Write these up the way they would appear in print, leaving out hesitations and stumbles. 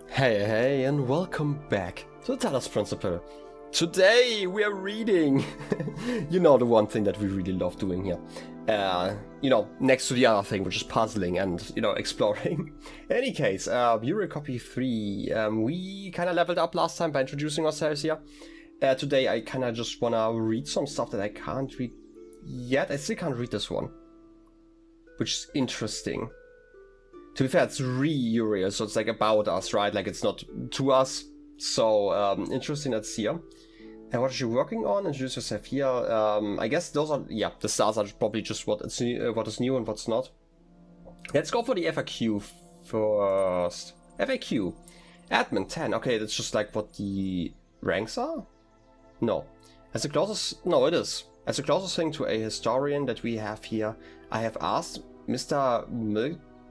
Hey, and welcome back to the Talos Principle. Today we are reading, you know, the one thing that we really love doing here. Next to the other thing, which is puzzling and, exploring. In any case, Bureau Copy 3, we kind of leveled up last time by introducing ourselves here. Today I kind of just want to read some stuff that I can't read yet. I still can't read this one, which is interesting. To be fair, it's re-Uriel, so it's like about us, right? Like it's not to us. So interesting, that's here. And what are you working on? Introduce yourself here. I guess those are, the stars are probably just what is new and what's not. Let's go for the FAQ first. FAQ. Admin 10. Okay, that's just like what the ranks are? No. As the closest, no, it is. As the closest thing to a historian that we have here, I have asked Mr.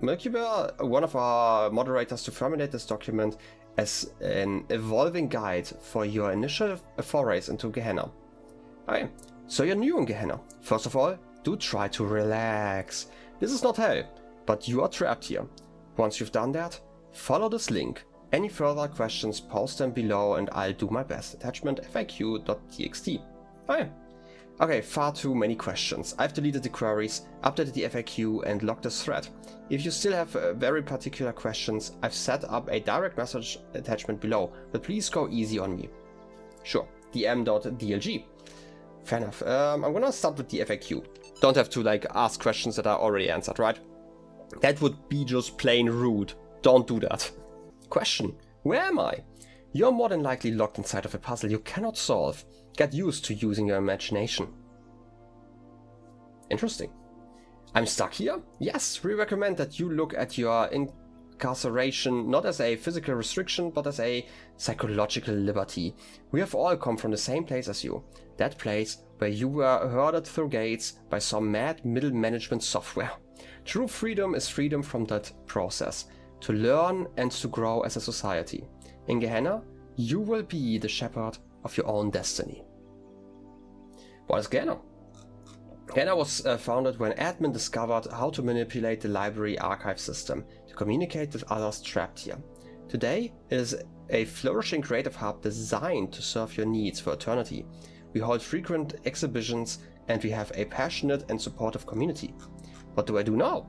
Milkyber, one of our moderators, to formulate this document as an evolving guide for your initial forays into Gehenna. Okay, so you're new in Gehenna. First of all, do try to relax. This is not hell, but you are trapped here. Once you've done that, follow this link. Any further questions, post them below and I'll do my best. Attachment faq.txt. Okay, far too many questions. I've deleted the queries, updated the FAQ and locked this thread. If you still have very particular questions, I've set up a direct message attachment below, but please go easy on me. Sure, dm.dlg. Fair enough. I'm gonna start with the FAQ. Don't have to ask questions that are already answered, right? That would be just plain rude. Don't do that. Question: where am I? You're more than likely locked inside of a puzzle you cannot solve. Get used to using your imagination. Interesting. I'm stuck here? Yes, we recommend that you look at your incarceration not as a physical restriction, but as a psychological liberty. We have all come from the same place as you. That place where you were herded through gates by some mad middle management software. True freedom is freedom from that process, to learn and to grow as a society. In Gehenna, you will be the shepherd of your own destiny. What is Gehenna? Gehenna was founded when admin discovered how to manipulate the library archive system to communicate with others trapped here. Today, it is a flourishing creative hub designed to serve your needs for eternity. We hold frequent exhibitions and we have a passionate and supportive community. What do I do now?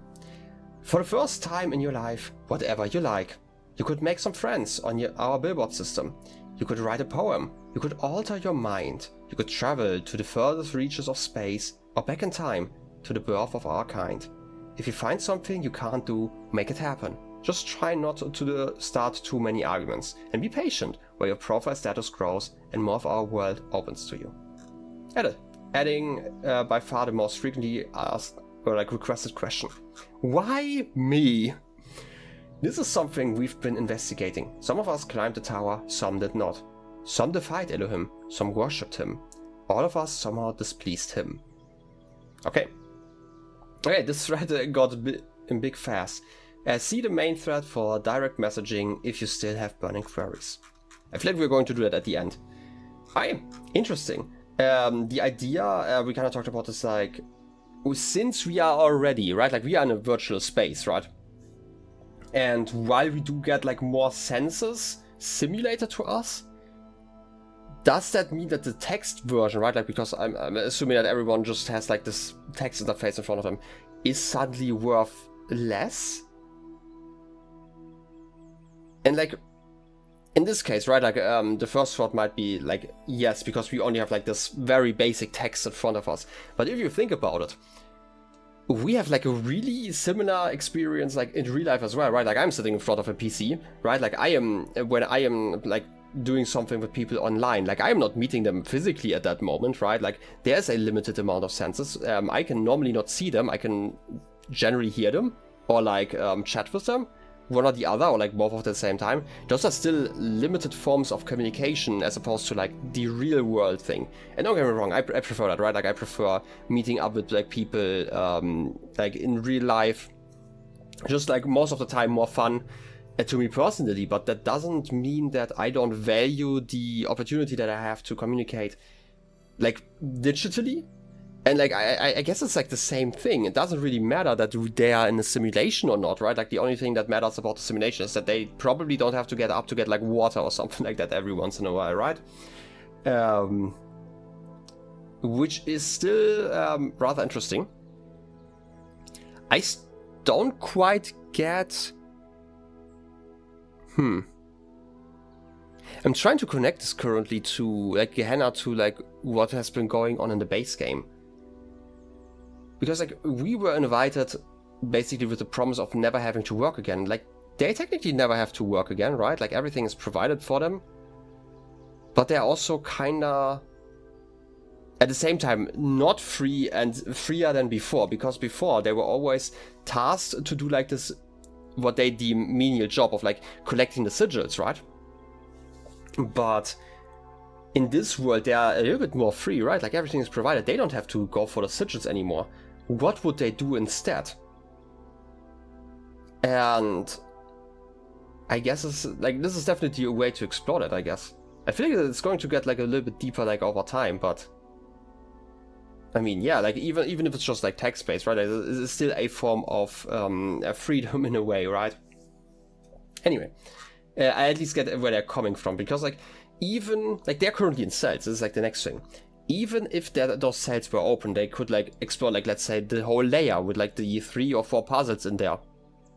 For the first time in your life, whatever you like. You could make some friends on our billboard system. You could write a poem. You could alter your mind. You could travel to the furthest reaches of space or back in time to the birth of our kind. If you find something you can't do, make it happen. Just try not to start too many arguments and be patient while your profile status grows and more of our world opens to you. Adding by far the most frequently asked or requested question. Why me? This is something we've been investigating. Some of us climbed the tower, some did not. Some defied Elohim, some worshipped him. All of us somehow displeased him. Okay, this thread got in big fast. See the main thread for direct messaging if you still have burning queries. I feel like we're going to do that at the end. Interesting. The idea, we kind of talked about this since we are already, right? We are in a virtual space, right? And while we do get more senses simulated to us, does that mean that the text version, right? Because I'm assuming that everyone just has this text interface in front of them, is suddenly worth less? And in this case, right? The first thought might be yes, because we only have this very basic text in front of us. But if you think about it, we have a really similar experience in real life as well, right? I'm sitting in front of a PC, right? When I am doing something with people online, I am not meeting them physically at that moment, right? There's a limited amount of senses. I can normally not see them. I can generally hear them or chat with them, one or the other, or both of the same time. Those are still limited forms of communication as opposed to the real world thing. And don't get me wrong, I prefer that, right? I prefer meeting up with people in real life. Just most of the time more fun to me personally, but that doesn't mean that I don't value the opportunity that I have to communicate digitally And like I guess it's like the same thing. It doesn't really matter that they are in a simulation or not, right? Like the only thing that matters about the simulation is that they probably don't have to get up to get like water or something like that every once in a while, right? Which is still rather interesting. I don't quite get... I'm trying to connect this currently to like Gehenna, to like what has been going on in the base game. Because like we were invited basically with the promise of never having to work again. Like they technically never have to work again, right? Like everything is provided for them. But they're also kinda at the same time not free and freer than before, because before they were always tasked to do like this, what they deem menial job of like collecting the sigils, right? But in this world they are a little bit more free, right? Like everything is provided. They don't have to go for the sigils anymore. What would they do instead? And I guess it's like, this is definitely a way to explore that, I guess. I feel like it's going to get like a little bit deeper like over time, but I mean, yeah, like even if it's just like text-based, right? It's still a form of freedom in a way, right? Anyway, I at least get where they're coming from, because like even like they're currently in cells. This is like the next thing. Even if those cells were open, they could like explore like, let's say, the whole layer with like the 3 or 4 puzzles in there.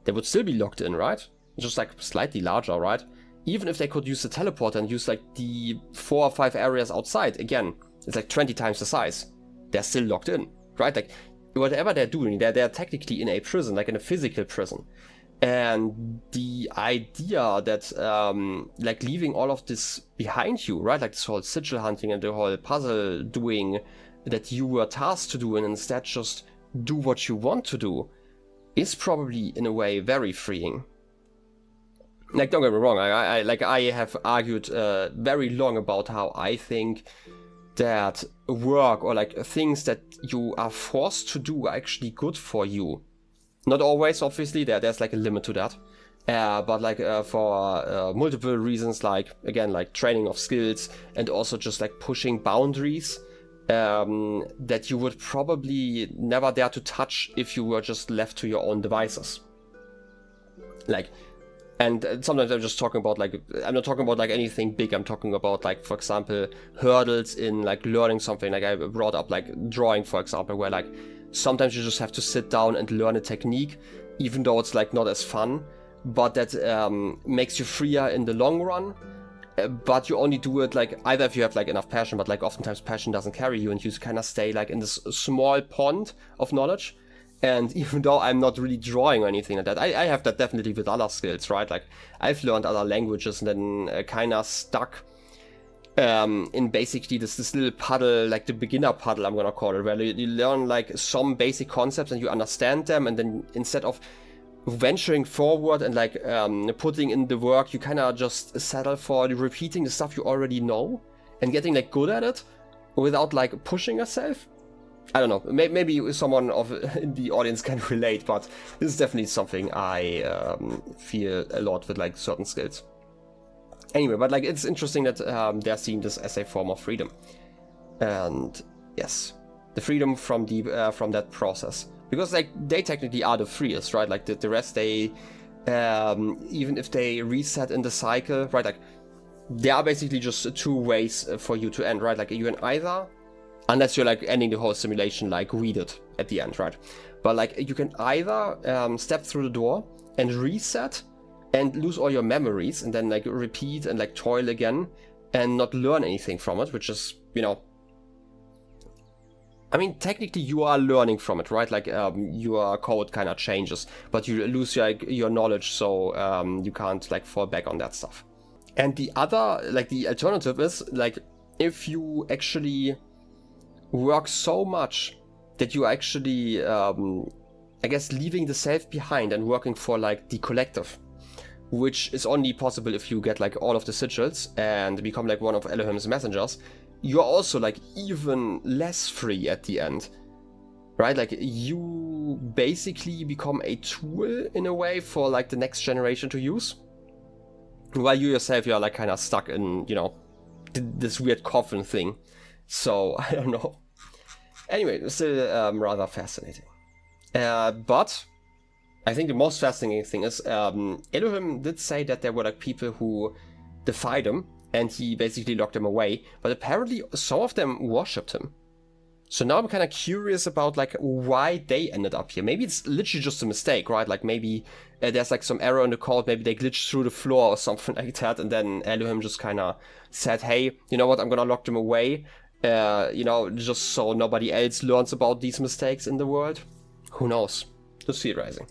They would still be locked in, right? Just like slightly larger, right? Even if they could use the teleporter and use like the 4 or 5 areas outside, again, it's like 20 times the size. They're still locked in, right? Like whatever they're doing, they're technically in a prison, like in a physical prison. And the idea that like leaving all of this behind you, right? Like this whole sigil hunting and the whole puzzle doing that you were tasked to do, and instead just do what you want to do, is probably in a way very freeing. Like, don't get me wrong, I have argued very long about how I think that work or like things that you are forced to do are actually good for you. Not always, obviously, there's like a limit to that. But like for multiple reasons, like again, like training of skills, and also just like pushing boundaries that you would probably never dare to touch if you were just left to your own devices. Like, and sometimes I'm just talking about like, I'm not talking about like anything big. I'm talking about like, for example, hurdles in like learning something. Like I brought up like drawing, for example, where like sometimes you just have to sit down and learn a technique, even though it's like not as fun, but that makes you freer in the long run. But you only do it like either if you have like enough passion, but like oftentimes passion doesn't carry you, and you kind of stay like in this small pond of knowledge. And even though I'm not really drawing or anything like that, I have that definitely with other skills, right? Like I've learned other languages and then kind of stuck in basically this little puddle, like the beginner puddle, I'm gonna call it, where you learn like some basic concepts and you understand them, and then instead of venturing forward and like putting in the work, you kind of just settle for repeating the stuff you already know and getting like good at it without like pushing yourself. I don't know, maybe someone in the audience can relate, but this is definitely something I feel a lot with like certain skills. Anyway, but like it's interesting that they're seeing this as a form of freedom, and yes, the freedom from that process, because like they technically are the freest, right? Like the rest, they even if they reset in the cycle, right? Like there are basically just 2 ways for you to end, right? Like you can either, unless you're like ending the whole simulation like we did at the end, right? But like you can either step through the door and reset and lose all your memories and then like repeat and like toil again and not learn anything from it, which is, you know, I mean, technically you are learning from it, right? Like your code kind of changes, but you lose your knowledge, so you can't like fall back on that stuff. And the other, like the alternative is like if you actually work so much that you actually, I guess, leaving the self behind and working for like the collective, which is only possible if you get like all of the sigils and become like one of Elohim's messengers. You're also like even less free at the end, right? Like you basically become a tool in a way for like the next generation to use, while you yourself, you're like kind of stuck in, you know, this weird coffin thing. So I don't know. Anyway, still rather fascinating. But I think the most fascinating thing is Elohim did say that there were like people who defied him, and he basically locked them away. But apparently, some of them worshipped him. So now I'm kind of curious about like why they ended up here. Maybe it's literally just a mistake, right? Like maybe there's like some error in the code. Maybe they glitched through the floor or something like that. And then Elohim just kind of said, hey, you know what? I'm going to lock them away. Just so nobody else learns about these mistakes in the world. Who knows? Just theorizing.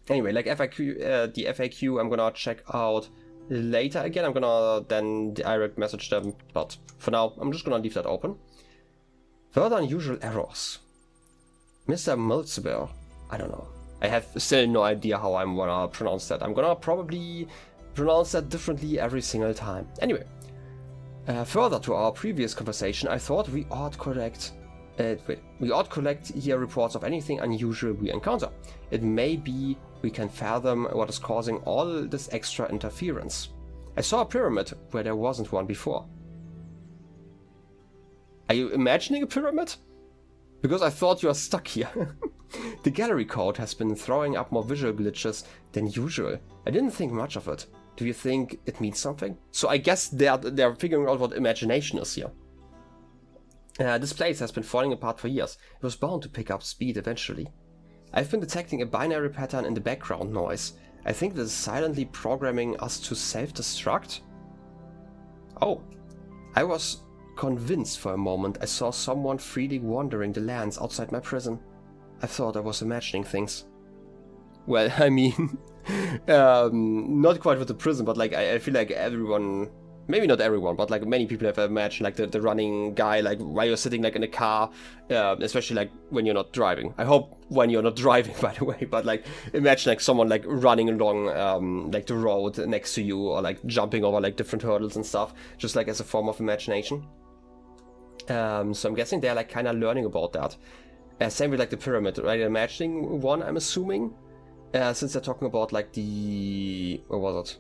Anyway, like FAQ, the FAQ I'm going to check out later again. I'm going to then direct message them. But for now, I'm just going to leave that open. Further unusual errors. Mr. Mulciber. I don't know. I have still no idea how I'm gonna pronounce that. I'm gonna probably pronounce that differently every single time. Anyway, further to our previous conversation, I thought we ought collect here reports of anything unusual we encounter. It may be we can fathom what is causing all this extra interference. I saw a pyramid where there wasn't one before. Are you imagining a pyramid? Because I thought you are stuck here. The gallery code has been throwing up more visual glitches than usual. I didn't think much of it. Do you think it means something? So I guess they're figuring out what imagination is here. This place has been falling apart for years. It was bound to pick up speed eventually. I've been detecting a binary pattern in the background noise. I think this is silently programming us to self-destruct. Oh, I was convinced for a moment I saw someone freely wandering the lands outside my prison. I thought I was imagining things. Well, I mean, not quite with the prison, but like I feel like everyone, maybe not everyone, but like many people have imagined like the running guy, like while you're sitting like in a car, especially like when you're not driving. I hope when you're not driving, by the way, but like imagine like someone like running along like the road next to you, or like jumping over like different hurdles and stuff, just like as a form of imagination. So I'm guessing they're like kind of learning about that. Same with like the pyramid, right? Imagining one, I'm assuming. Since they're talking about like the... what was it?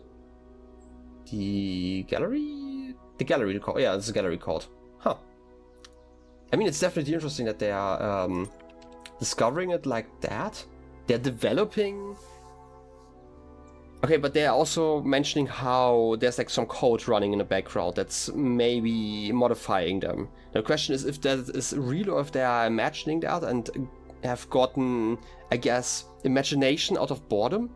The gallery? The gallery code. Yeah, it's a gallery code. Huh. I mean, it's definitely interesting that they are discovering it like that. They're developing... Okay, but they're also mentioning how there's like some code running in the background that's maybe modifying them. The question is if that is real or if they are imagining that and have gotten, I guess, imagination out of boredom.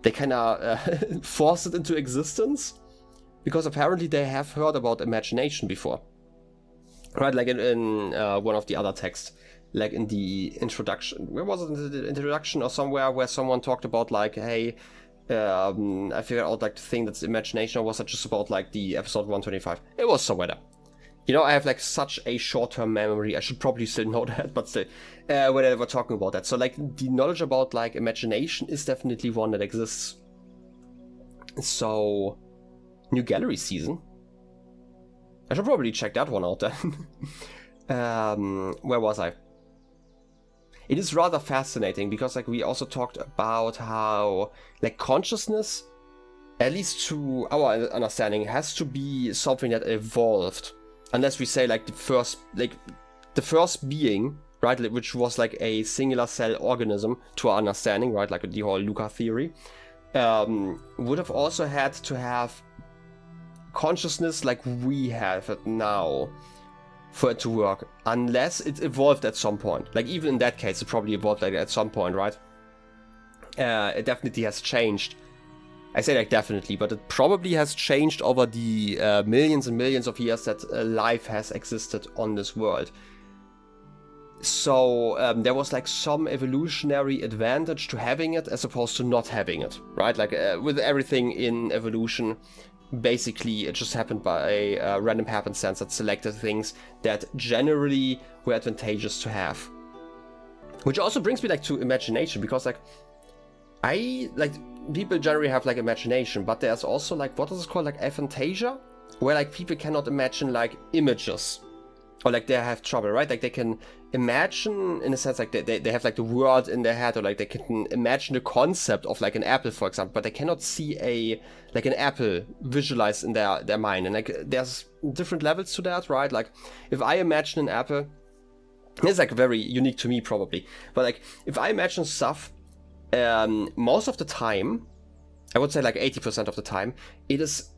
They kind of force it into existence because apparently they have heard about imagination before. Right, like in one of the other texts. Like in the introduction, where was it, in the introduction or somewhere where someone talked about like, hey, I figured out like the thing that's imagination, or was it just about like the episode 125? It was somewhere there. You know, I have like such a short-term memory. I should probably still know that, but still, when they were talking about that. So like the knowledge about like imagination is definitely one that exists. So, new gallery season. I should probably check that one out then. Where was I? It is rather fascinating because like we also talked about how like consciousness, at least to our understanding, has to be something that evolved. Unless we say like the first being, right, which was like a singular cell organism to our understanding, right, like the whole Luca theory, would have also had to have consciousness like we have it now for it to work, unless it evolved at some point. Like even in that case, it probably evolved like at some point, right? It definitely has changed. I say like definitely, but it probably has changed over the millions and millions of years that life has existed on this world. So there was like some evolutionary advantage to having it as opposed to not having it, right? Like with everything in evolution, basically it just happened by a random happenstance that selected things that generally were advantageous to have. Which also brings me like to imagination, because like people generally have like imagination, but there's also like, what is it called, like aphantasia, where like people cannot imagine like images. or like they have trouble, right? Like they can imagine, in a sense, like they have like the word in their head, or like they can imagine the concept of like an apple, for example, but they cannot see an apple visualized in their mind. And like there's different levels to that, right? Like if I imagine an apple, it's like very unique to me probably, but like if I imagine stuff, most of the time, I would say like 80% of the time, it is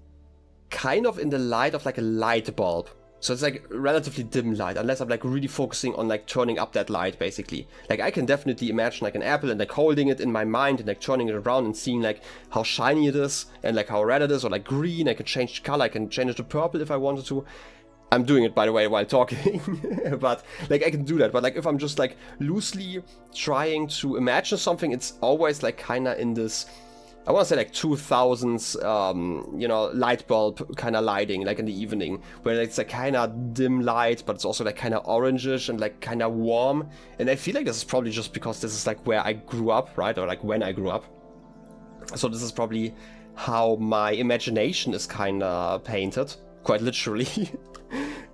kind of in the light of like a light bulb. So it's like relatively dim light, unless I'm like really focusing on like turning up that light, basically. Like I can definitely imagine like an apple and like holding it in my mind and like turning it around and seeing like how shiny it is and like how red it is, or like green. I can change the color, I can change it to purple if I wanted to. I'm doing it, by the way, while talking, but like I can do that. But like if I'm just like loosely trying to imagine something, it's always like kind of in this, I want to say like 2000s, light bulb kind of lighting, like in the evening, where it's a kind of dim light, but it's also like kind of orangish and like kind of warm. And I feel like this is probably just because this is like where I grew up, right? Or like when I grew up. So this is probably how my imagination is kind of painted, quite literally.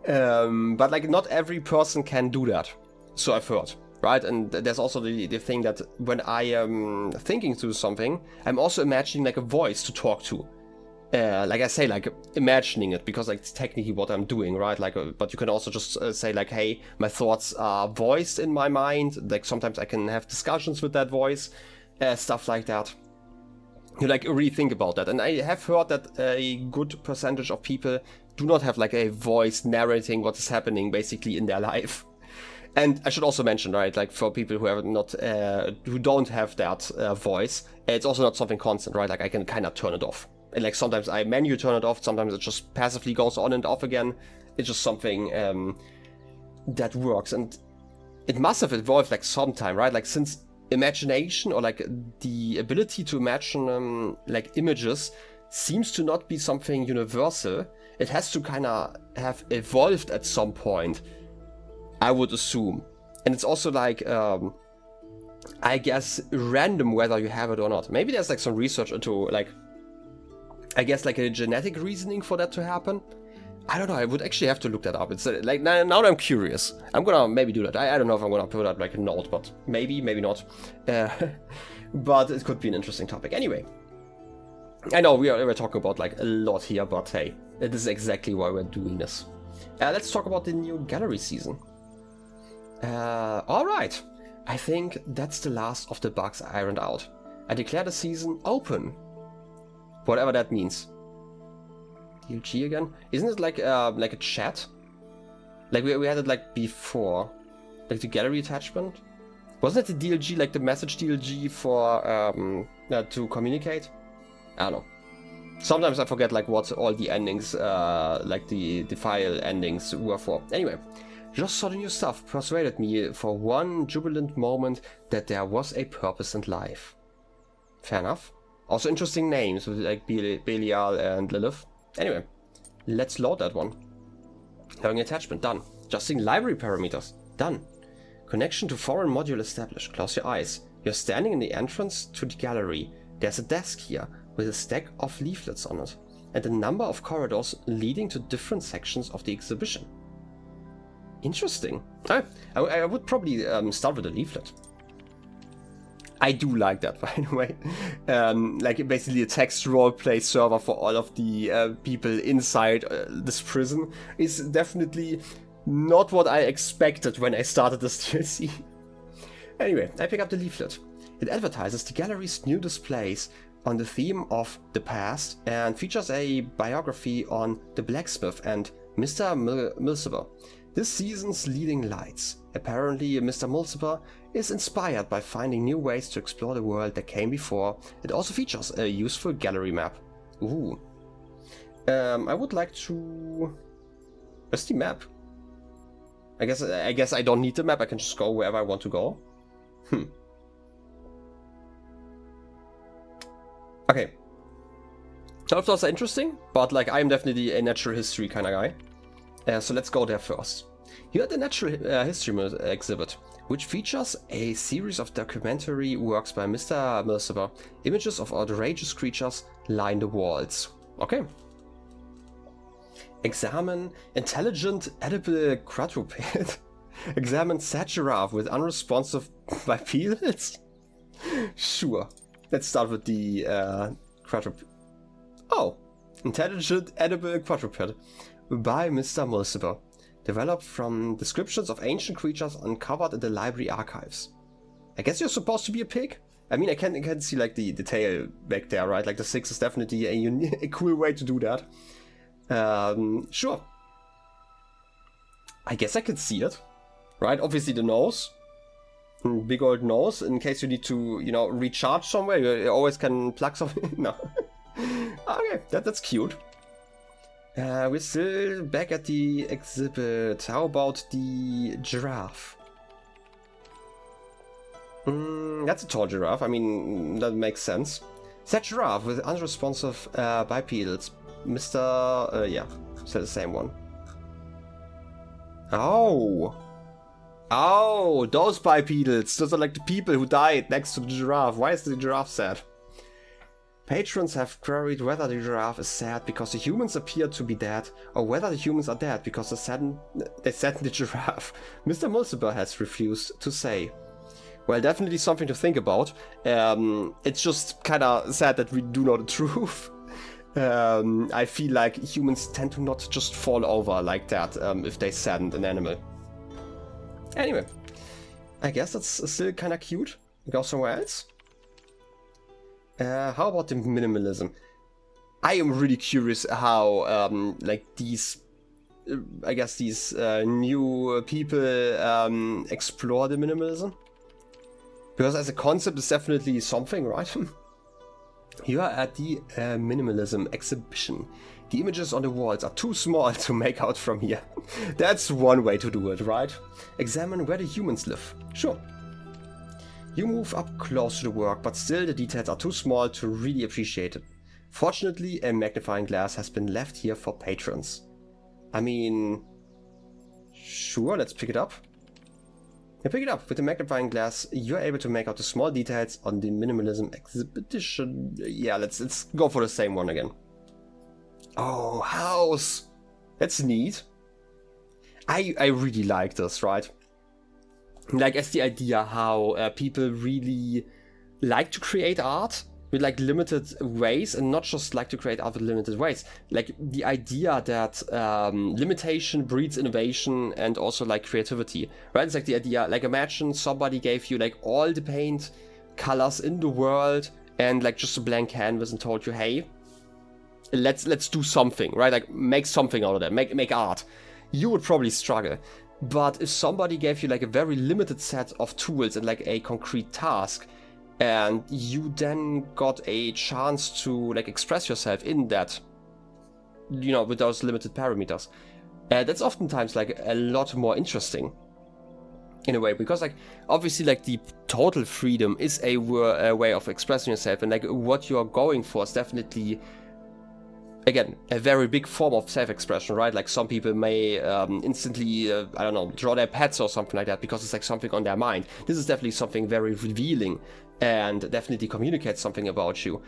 But like not every person can do that. So I've heard. Right, and there's also the thing that when I am thinking through something, I'm also imagining like a voice to talk to. Like I say, like imagining it, because like it's technically what I'm doing, right? Like, but you can also just say like, hey, my thoughts are voiced in my mind. Like sometimes I can have discussions with that voice, stuff like that. You like really think about that, and I have heard that a good percentage of people do not have like a voice narrating what is happening basically in their life. And I should also mention, right, like for people who have not, who don't have that voice, it's also not something constant, right? Like I can kind of turn it off. And like sometimes I manually turn it off, sometimes it just passively goes on and off again. It's just something that works. And it must have evolved like sometime, right? Like since imagination, or like the ability to imagine like images, seems to not be something universal. It has to kind of have evolved at some point, I would assume. And it's also like, I guess, random whether you have it or not. Maybe there's like some research into like, I guess like a genetic reasoning for that to happen. I don't know, I would actually have to look that up. It's like, now that I'm curious, I'm gonna maybe do that. I don't know if I'm gonna put out like a note, but maybe not. But it could be an interesting topic. Anyway, I know we're talking about like a lot here, but hey, it is exactly why we're doing this. Let's talk about the new gallery season. Alright, I think that's the last of the bugs I ironed out. I declare the season open. Whatever that means. DLG again? Isn't it like a chat? Like we had it like before. Like the gallery attachment? Wasn't it the DLG, like the message DLG for to communicate? I don't know. Sometimes I forget like what all the endings, like the file endings were for. Anyway. Just saw the new stuff, persuaded me for one jubilant moment that there was a purpose in life. Fair enough. Also interesting names, with like Belial and Lilith. Anyway, let's load that one. Having attachment, done. Adjusting library parameters, done. Connection to foreign module established, close your eyes. You're standing in the entrance to the gallery. There's a desk here, with a stack of leaflets on it, and a number of corridors leading to different sections of the exhibition. Interesting. I would probably start with a leaflet. I do like that, by the way. Like basically a text roleplay server for all of the people inside this prison is definitely not what I expected when I started this DLC. Anyway, I pick up the leaflet. It advertises the gallery's new displays on the theme of the past and features a biography on the blacksmith and Mr. Mulciber, this season's leading lights. Apparently, Mr. Mulciber is inspired by finding new ways to explore the world that came before. It also features a useful gallery map. Ooh. I would like to... Where's the map? I guess I don't need the map, I can just go wherever I want to go. Okay. None of those are interesting, but like I'm definitely a natural history kind of guy. So let's go there first. Here at the Natural History exhibit, which features a series of documentary works by Mr. Mulciber. Images of outrageous creatures line the walls. Okay. Examine intelligent edible quadruped. Examine sad giraffe with unresponsive bipedals. Sure. Let's start with the quadruped. Oh, intelligent edible quadruped by Mr. Mulciber. Developed from descriptions of ancient creatures uncovered in the library archives. I guess you're supposed to be a pig? I mean, I can see like the tail back there, right? Like the 6 is definitely a cool way to do that. Sure. I guess I can see it, right? Obviously the nose. Big old nose, in case you need to, you know, recharge somewhere. You always can plug something. No. Okay, that's cute. We're still back at the exhibit. How about the giraffe? That's a tall giraffe. I mean, that makes sense. Sad giraffe with unresponsive bipedals. Mr. Yeah, still the same one. Oh! Oh, those bipedals! Those are like the people who died next to the giraffe. Why is the giraffe sad? Patrons have queried whether the giraffe is sad because the humans appear to be dead, or whether the humans are dead because they saddened the giraffe. Mr. Mulciber has refused to say. Well, definitely something to think about. It's just kind of sad that we do know the truth. I feel like humans tend to not just fall over like that if they saddened an animal. Anyway, I guess that's still kind of cute. Go somewhere else. How about the minimalism? I am really curious how like these, I guess these new people explore the minimalism. Because as a concept, it's definitely something, right? You are at the minimalism exhibition. The images on the walls are too small to make out from here. That's one way to do it, right? Examine where the humans live. Sure. You move up close to the work, but still the details are too small to really appreciate it. Fortunately, a magnifying glass has been left here for patrons. I mean... Sure, let's pick it up. You pick it up. With the magnifying glass, you're able to make out the small details on the minimalism exhibition. Yeah, let's go for the same one again. Oh, house! That's neat. I really like this, right? Like, as the idea how people really like to create art with like limited ways, and not just like to create art with limited ways. Like the idea that limitation breeds innovation and also like creativity, right? It's like the idea, like imagine somebody gave you like all the paint colors in the world and like just a blank canvas and told you, hey, let's do something, right? Like make something out of that, make art. You would probably struggle. But if somebody gave you like a very limited set of tools and like a concrete task, and you then got a chance to like express yourself in that, you know, with those limited parameters, that's oftentimes like a lot more interesting in a way, because like obviously like the total freedom is a way of expressing yourself, and like what you're going for is definitely, again, a very big form of self-expression, right? Like some people may instantly, I don't know, draw their pets or something like that because it's like something on their mind. This is definitely something very revealing and definitely communicates something about you.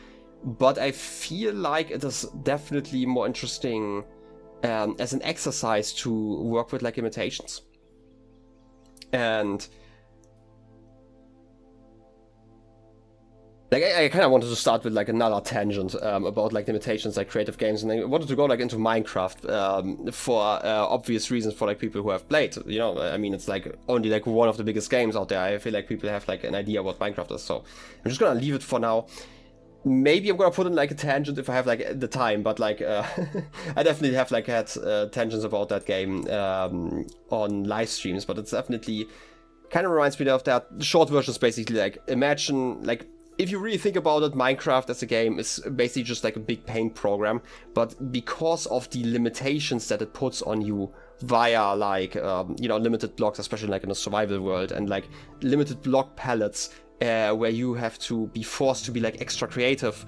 But I feel like it is definitely more interesting as an exercise to work with like imitations. And like I kind of wanted to start with like another tangent about like limitations, like creative games, and I wanted to go like into Minecraft for obvious reasons for like people who have played. You know, I mean, it's like only like one of the biggest games out there. I feel like people have like an idea what Minecraft is, so I'm just gonna leave it for now. Maybe I'm gonna put in like a tangent if I have like the time, but like I definitely have like had tangents about that game on live streams, but it's definitely kind of reminds me of that. The short version is basically like, imagine like, if you really think about it, Minecraft as a game is basically just like a big paint program, but because of the limitations that it puts on you via like, you know, limited blocks, especially like in a survival world, and like limited block palettes where you have to be forced to be like extra creative,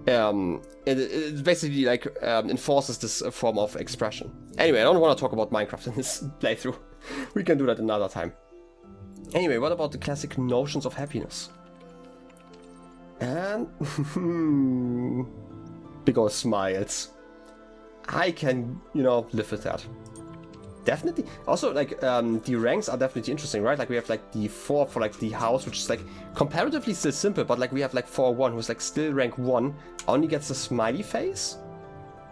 it basically like enforces this form of expression. Anyway, I don't want to talk about Minecraft in this playthrough. We can do that another time. Anyway, what about the classic notions of happiness? And big old smiles. I can, you know, live with that. Definitely. Also, like, the ranks are definitely interesting, right? Like, we have, like, the 4 for, like, the house, which is, like, comparatively still simple, but, like, we have, like, 4-1, who's, like, still rank 1, only gets a smiley face.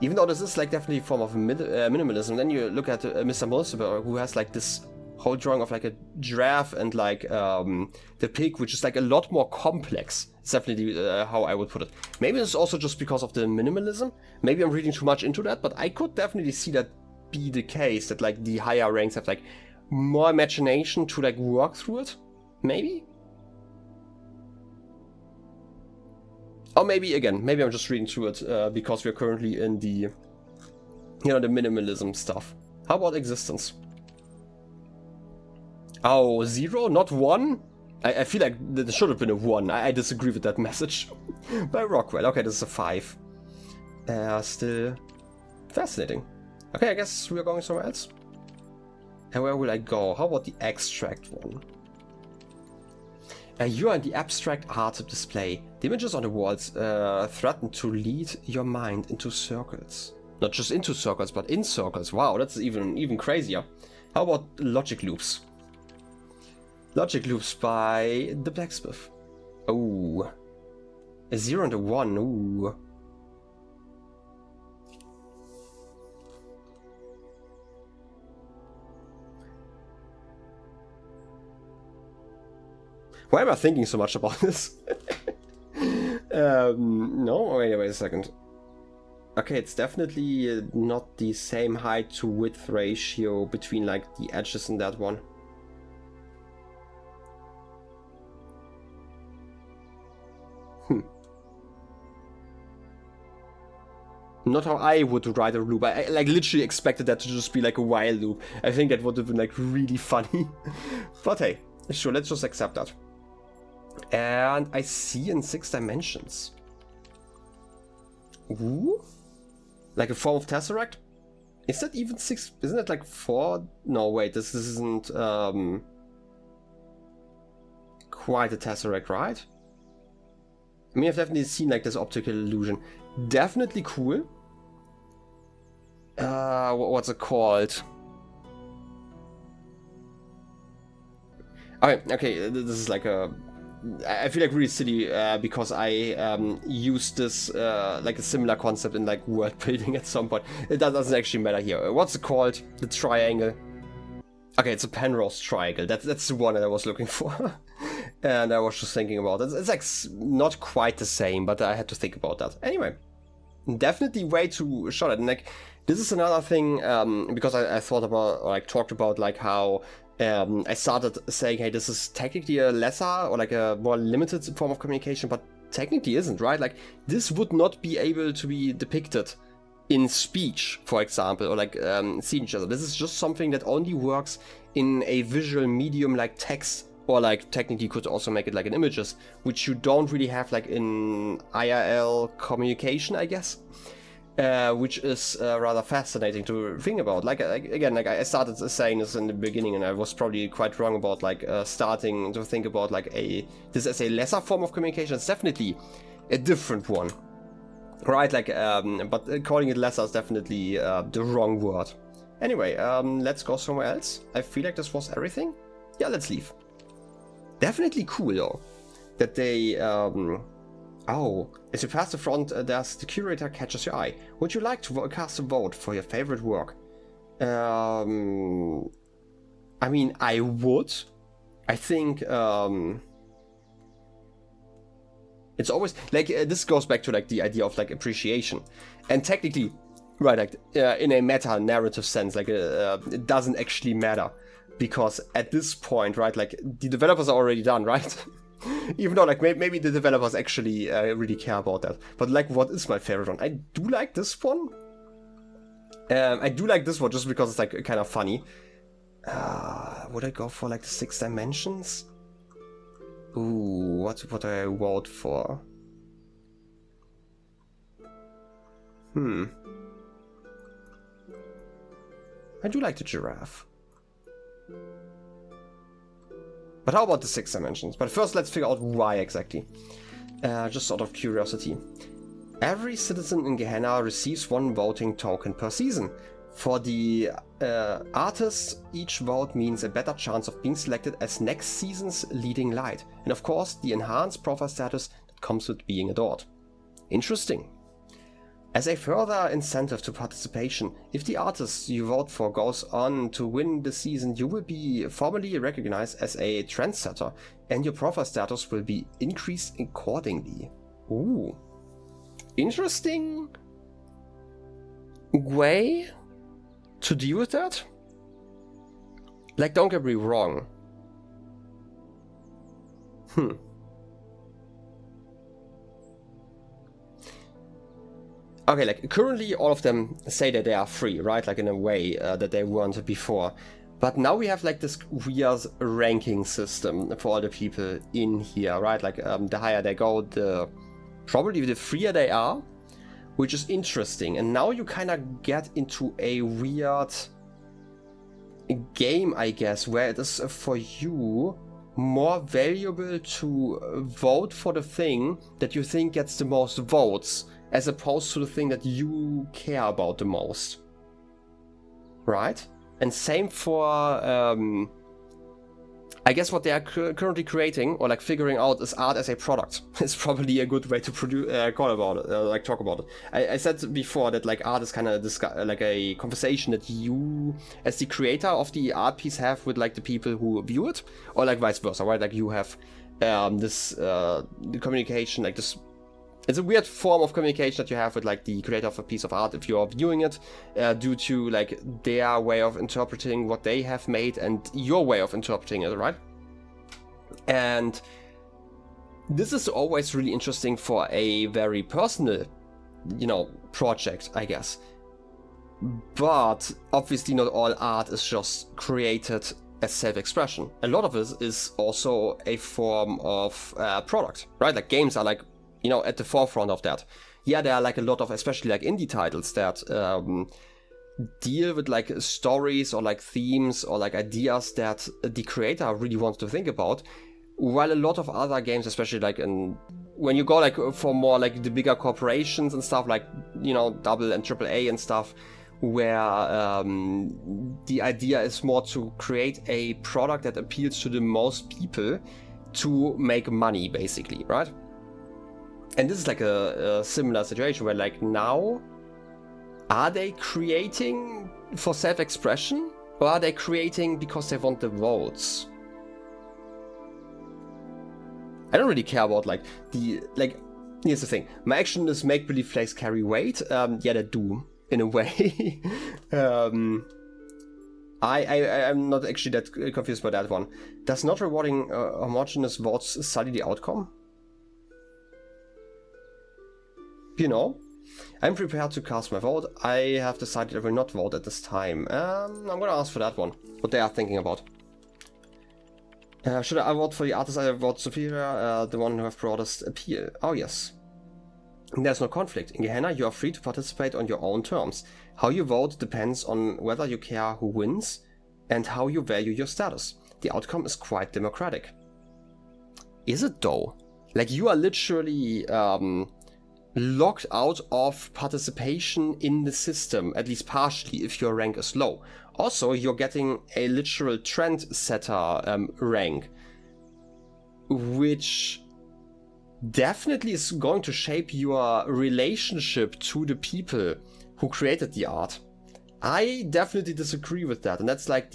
Even though this is, like, definitely a form of minimalism. Then you look at Mr. Mulciber, who has, like, this whole drawing of, like, a giraffe and, like, the pig, which is, like, a lot more complex. It's definitely how I would put it. Maybe it's also just because of the minimalism. Maybe I'm reading too much into that, but I could definitely see that be the case, that like the higher ranks have like more imagination to like work through it, maybe. Or maybe again, maybe I'm just reading through it because we're currently in the, you know, the minimalism stuff. How about existence? Oh, 0, not 1. I feel like there should have been a 1. I disagree with that message by Rockwell. Okay, this is a 5. Still fascinating. Okay, I guess we are going somewhere else. And where will I go? How about the extract one? You are in the abstract art display. The images on the walls threaten to lead your mind into circles. Not just into circles, but in circles. Wow, that's even crazier. How about logic loops? Logic loops by the blacksmith. Oh, a 0 and a 1. Ooh. Why am I thinking so much about this? No, wait a second. Okay, it's definitely not the same height to width ratio between like the edges in that one. Not how I would write a loop. I like literally expected that to just be like a while loop. I think that would have been like really funny. But hey, sure, let's just accept that. And I see in 6 dimensions. Ooh? Like a form of tesseract? Is that even 6? Isn't it like 4? No, wait, this isn't quite a tesseract, right? I mean, I've definitely seen like this optical illusion. Definitely cool. What's it called? Okay, this is like a... I feel like really silly because I used this like a similar concept in like world building at some point. It doesn't actually matter here. What's it called? The triangle. Okay, it's a Penrose triangle. That's the one that I was looking for. And I was just thinking about it. It's like not quite the same, but I had to think about that. Anyway, definitely way too short. And like this is another thing because I thought about, or like talked about like how I started saying, hey, this is technically a lesser or like a more limited form of communication, but technically isn't, right? Like this would not be able to be depicted in speech, for example, or like seeing each other. This is just something that only works in a visual medium like text, or like technically could also make it like in images, which you don't really have like in IRL communication, I guess. Which is rather fascinating to think about. Like again, like I started saying this in the beginning, and I was probably quite wrong about like starting to think about like this as a lesser form of communication. It's definitely a different one, right? Like, but calling it lesser is definitely the wrong word. Anyway, let's go somewhere else. I feel like this was everything. Yeah, let's leave. Definitely cool though that they. Oh, as you pass the front desk, the curator catches your eye. Would you like to cast a vote for your favorite work? I mean, I would. I think it's always like this goes back to like the idea of like appreciation, and technically, right? Like in a meta narrative sense, like it doesn't actually matter because at this point, right? Like the developers are already done, right? Even though, like, maybe the developers actually really care about that. But, like, what is my favorite one? I do like this one. I do like this one just because it's, like, kind of funny. Would I go for, like, the 6 dimensions? Ooh, what would I vote for? I do like the giraffe. But how about the 6 dimensions? But first, let's figure out why exactly. Just sort of curiosity. Every citizen in Gehenna receives 1 voting token per season. For the artists, each vote means a better chance of being selected as next season's leading light. And of course, the enhanced profile status that comes with being adored. Interesting. As a further incentive to participation, if the artist you vote for goes on to win the season, you will be formally recognized as a trendsetter, and your profile status will be increased accordingly. Ooh. Interesting way to deal with that. Like, don't get me wrong. Okay, like, currently all of them say that they are free, right? Like, in a way that they weren't before. But now we have, like, this weird ranking system for all the people in here, right? Like, the higher they go, probably the freer they are, which is interesting. And now you kind of get into a weird game, I guess, where it is for you more valuable to vote for the thing that you think gets the most votes, as opposed to the thing that you care about the most. Right? And same for, I guess what they are currently creating, or like figuring out, is art as a product. It's probably a good way to talk about it. I said before that like art is kind of like a conversation that you, as the creator of the art piece, have with like the people who view it, or like vice versa, right? Like you have this communication, like this. It's a weird form of communication that you have with like the creator of a piece of art if you're viewing it, due to like their way of interpreting what they have made and your way of interpreting it, right? And this is always really interesting for a very personal, project, I guess. But obviously not all art is just created as self-expression. A lot of it is also a form of product, right? Like games are like, at the forefront of that. Yeah, there are like a lot of, especially like indie titles that deal with like stories or like themes or like ideas that the creator really wants to think about. While a lot of other games, especially like when you go like for more like the bigger corporations and stuff, like, double and triple A and stuff, where the idea is more to create a product that appeals to the most people to make money, basically, right? And this is like a similar situation where like now, are they creating for self-expression, or are they creating because they want the votes? I don't really care about like here's the thing. My action is make believe plays carry weight. Yeah, they do in a way. I'm not actually that confused by that one. Does not rewarding homogeneous votes study the outcome? I'm prepared to cast my vote. I have decided I will not vote at this time. I'm gonna ask for that one, what they are thinking about. Should I vote for the artist I vote superior, the one who have broadest appeal? Oh yes. There's no conflict. In Gehenna, you are free to participate on your own terms. How you vote depends on whether you care who wins and how you value your status. The outcome is quite democratic. Is it though? Like you are literally locked out of participation in the system, at least partially, if your rank is low. Also, you're getting a literal trendsetter rank, which definitely is going to shape your relationship to the people who created the art. I definitely disagree with that, and that's like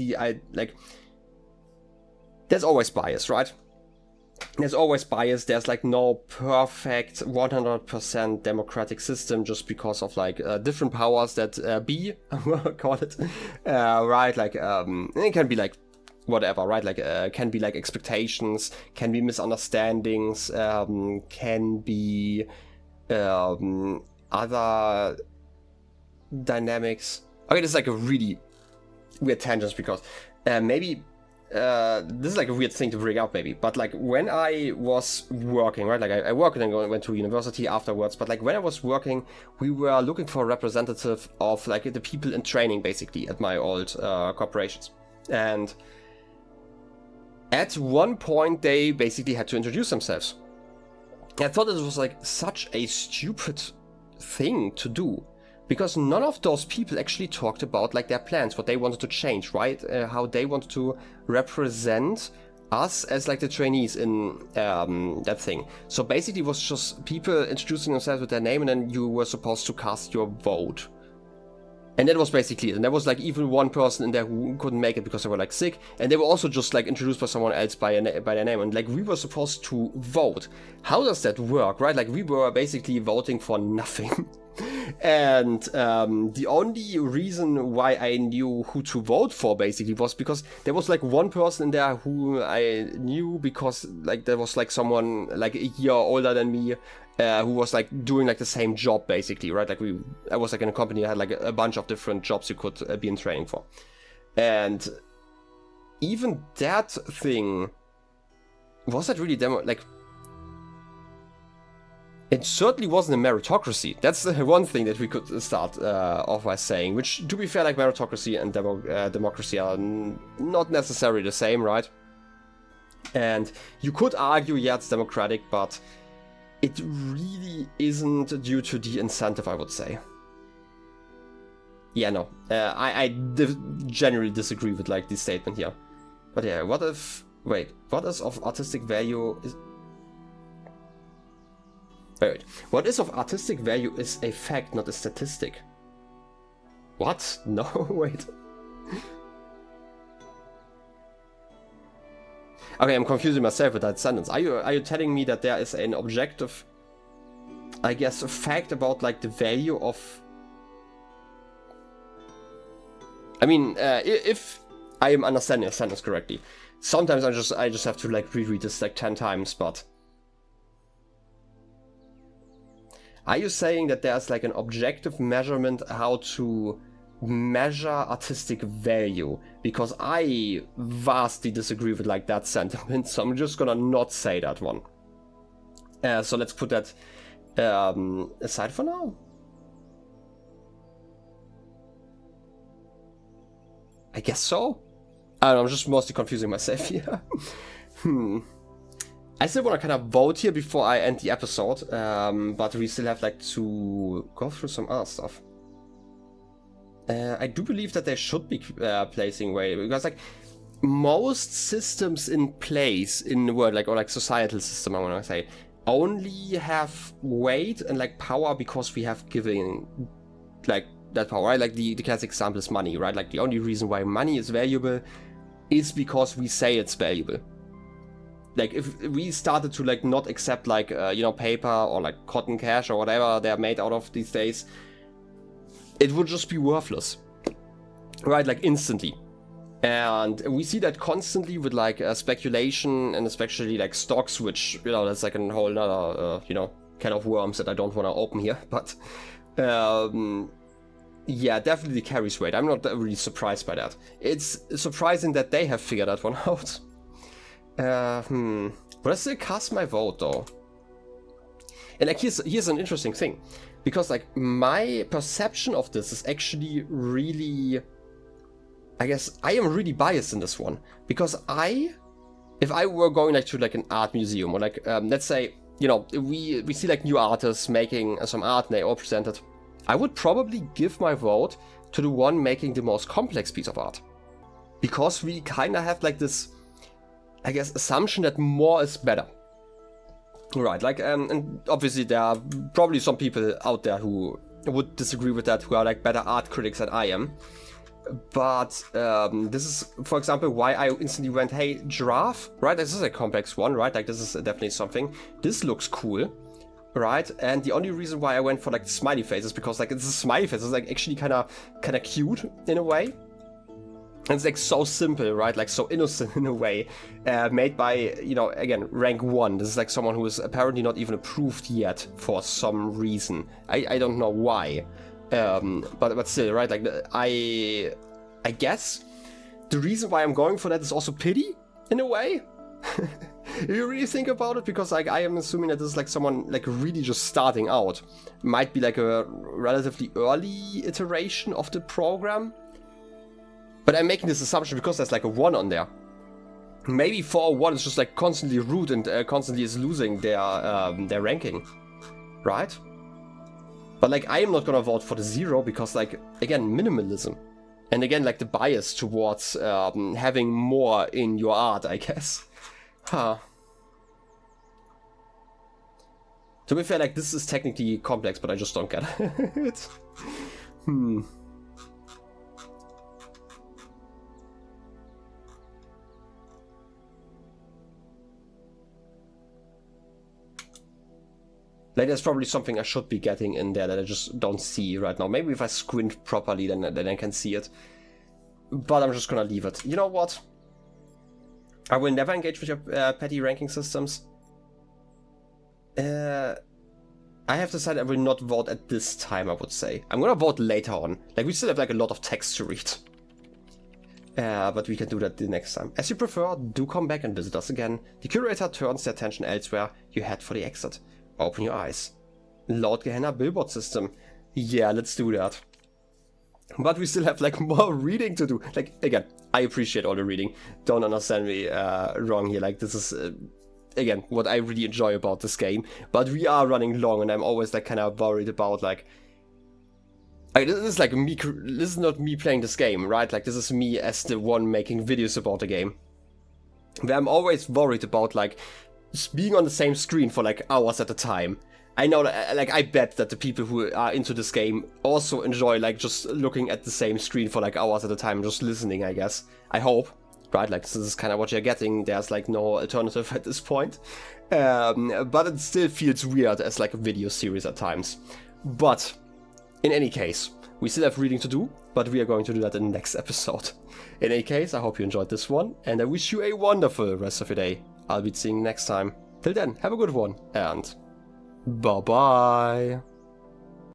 there's always bias, right? There's always bias. There's like no perfect 100% democratic system just because of like different powers that call it, right? Like it can be like whatever, right? Like can be like expectations, can be misunderstandings, can be other dynamics. Okay, this is like a really weird tangent because maybe. This is like a weird thing to bring up maybe, but like when I was working, right, like I worked and then went to university afterwards, but like when I was working, we were looking for a representative of like the people in training basically at my old corporations. And at one point they basically had to introduce themselves. I thought it was like such a stupid thing to do. Because none of those people actually talked about like their plans, what they wanted to change, right? How they wanted to represent us as like the trainees in that thing. So basically it was just people introducing themselves with their name, and then you were supposed to cast your vote. And that was basically it. And there was like even one person in there who couldn't make it because they were like sick. And they were also just like introduced by someone else by their name. And like we were supposed to vote. How does that work, right? Like we were basically voting for nothing. And the only reason why I knew who to vote for basically was because there was like one person in there who I knew because like there was like someone like a year older than me who was like doing like the same job basically, right? Like I was like in a company that had like a bunch of different jobs you could be in training for. And even that thing, was that really like, it certainly wasn't a meritocracy. That's the one thing that we could start off by saying, which, to be fair, like meritocracy and democracy are not necessarily the same, right? And you could argue, yeah, it's democratic, but it really isn't due to the incentive, I would say. Yeah, no, I generally disagree with like this statement here. But yeah, what is of artistic value is... Wait, what is of artistic value is a fact, not a statistic. What? No, wait. Okay, I'm confusing myself with that sentence. Are you telling me that there is an objective, I guess, a fact about like the value of... I mean, if I am understanding the sentence correctly, sometimes I just have to like reread this like 10 times, but... Are you saying that there's like an objective measurement how to measure artistic value? Because I vastly disagree with like that sentiment, so I'm just gonna not say that one. So let's put that aside for now. I guess so. I don't know, I'm just mostly confusing myself here. I still want to kind of vote here before I end the episode, but we still have like to go through some other stuff. I do believe that they should be placing weight, because like most systems in place in the world, like, or like societal system, I want to say, only have weight and like power because we have given like that power, right? Like the classic example is money, right? Like the only reason why money is valuable is because we say it's valuable. Like if we started to like not accept like you know, paper or like cotton cash or whatever they're made out of these days, it would just be worthless, right? Like instantly. And we see that constantly with like speculation, and especially like stocks, which, you know, that's like a whole nother you know, can of worms that I don't want to open here. But yeah, definitely carries weight. I'm not really surprised by that. It's surprising that they have figured that one out. But I still cast my vote though. And like here's an interesting thing, because like my perception of this is actually really, I guess I am really biased in this one, because if I were going like to like an art museum, or like let's say, you know, we see like new artists making some art and they all present it, I would probably give my vote to the one making the most complex piece of art, because we kind of have like this, I guess, assumption that more is better. Right, like, and obviously there are probably some people out there who would disagree with that, who are like better art critics than I am. But this is, for example, why I instantly went, hey, giraffe, right? This is a complex one, right? Like this is definitely something. This looks cool, right? And the only reason why I went for like the smiley face is because like it's a smiley face. It's like actually kind of cute in a way. And it's like so simple, right? Like so innocent in a way, made by, you know, again, rank 1. This is like someone who is apparently not even approved yet for some reason. I don't know why, but still, right? Like I guess the reason why I'm going for that is also pity in a way. If you really think about it, because like I am assuming that this is like someone like really just starting out, might be like a relatively early iteration of the program. But I'm making this assumption because there's like a 1 on there. Maybe 401 is just like constantly root and constantly is losing their ranking, right? But like, I am not gonna vote for the 0 because, like, again, minimalism. And again, like, the bias towards having more in your art, I guess. Huh. To be fair, like, this is technically complex, but I just don't get it. Like, there's probably something I should be getting in there that I just don't see right now. Maybe if I squint properly, then I can see it. But I'm just gonna leave it. You know what? I will never engage with your petty ranking systems. I have decided I will not vote at this time, I would say. I'm gonna vote later on. Like, we still have like a lot of text to read. But we can do that the next time. As you prefer, do come back and visit us again. The curator turns their attention elsewhere. You head for the exit. Open your eyes. Lord Gehenna billboard system. Yeah, let's do that. But we still have like more reading to do. Like, again, I appreciate all the reading. Don't understand me wrong here. Like, this is, again, what I really enjoy about this game. But we are running long and I'm always like kind of worried about like... this is like me, this is not me playing this game, right? Like, this is me as the one making videos about the game. Where I'm always worried about like being on the same screen for like hours at a time. I know, like, I bet that the people who are into this game also enjoy like just looking at the same screen for like hours at a time, just listening, I guess. I hope, right? Like, this is kind of what you're getting. There's like no alternative at this point. But it still feels weird as like a video series at times. But in any case, we still have reading to do, but we are going to do that in the next episode. In any case, I hope you enjoyed this one, and I wish you a wonderful rest of your day. I'll be seeing you next time. Till then, have a good one, and bye-bye.